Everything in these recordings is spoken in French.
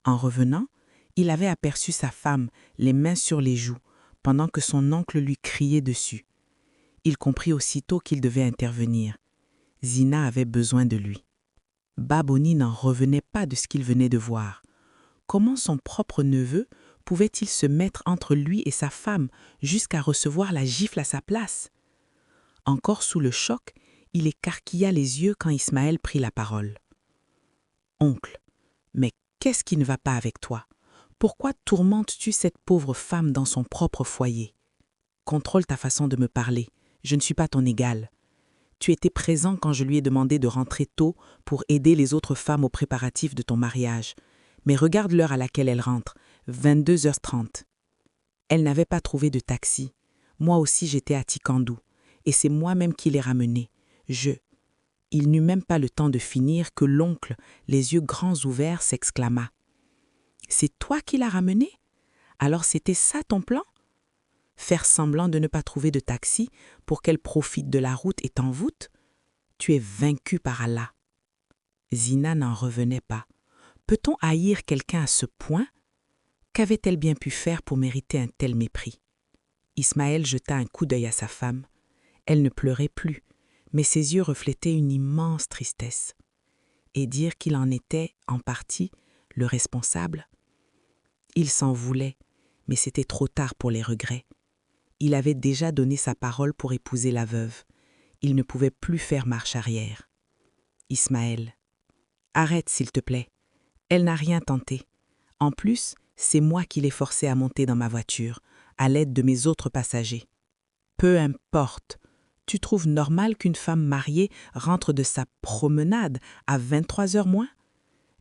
En revenant, il avait aperçu sa femme, les mains sur les joues, pendant que son oncle lui criait dessus. Il comprit aussitôt qu'il devait intervenir. Zina avait besoin de lui. Baboni n'en revenait pas de ce qu'il venait de voir. Comment son propre neveu pouvait-il se mettre entre lui et sa femme jusqu'à recevoir la gifle à sa place? Encore sous le choc, il écarquilla les yeux quand Ismaël prit la parole. « Oncle, mais qu'est-ce qui ne va pas avec toi? Pourquoi tourmentes-tu cette pauvre femme dans son propre foyer? Contrôle ta façon de me parler, je ne suis pas ton égal. Tu étais présent quand je lui ai demandé de rentrer tôt pour aider les autres femmes aux préparatifs de ton mariage. Mais regarde l'heure à laquelle elle rentre, 22h30. Elle n'avait pas trouvé de taxi. Moi aussi j'étais à Tikandou, et c'est moi-même qui l'ai ramenée. Il n'eut même pas le temps de finir que l'oncle, les yeux grands ouverts, s'exclama. « C'est toi qui l'as ramenée? Alors c'était ça ton plan? Faire semblant de ne pas trouver de taxi pour qu'elle profite de la route et t'envoûte? Tu es vaincu par Allah. » Zina n'en revenait pas. Peut-on haïr quelqu'un à ce point? Qu'avait-elle bien pu faire pour mériter un tel mépris? Ismaël jeta un coup d'œil à sa femme. Elle ne pleurait plus, mais ses yeux reflétaient une immense tristesse. Et dire qu'il en était, en partie, le responsable? Il s'en voulait, mais c'était trop tard pour les regrets. Il avait déjà donné sa parole pour épouser la veuve. Il ne pouvait plus faire marche arrière. Ismaël, arrête s'il te plaît. Elle n'a rien tenté. En plus, c'est moi qui l'ai forcée à monter dans ma voiture, à l'aide de mes autres passagers. Peu importe. Tu trouves normal qu'une femme mariée rentre de sa promenade à 23h moins?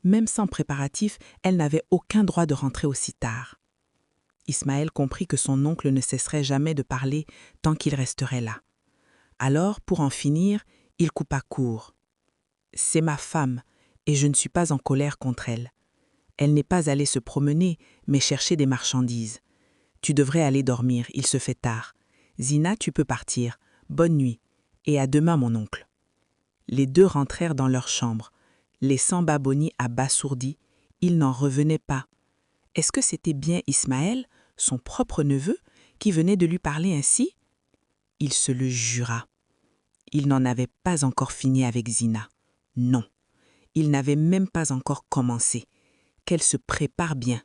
Même sans préparatif, elle n'avait aucun droit de rentrer aussi tard. Ismaël comprit que son oncle ne cesserait jamais de parler tant qu'il resterait là. Alors, pour en finir, il coupa court. « C'est ma femme, et je ne suis pas en colère contre elle. Elle n'est pas allée se promener, mais chercher des marchandises. Tu devrais aller dormir, il se fait tard. Zina, tu peux partir. Bonne nuit, et à demain, mon oncle. » Les deux rentrèrent dans leur chambre. Laissant Baboni abasourdi, il n'en revenait pas. Est-ce que c'était bien Ismaël, son propre neveu, qui venait de lui parler ainsi? Il se le jura. Il n'en avait pas encore fini avec Zina. Non, il n'avait même pas encore commencé. Qu'elle se prépare bien.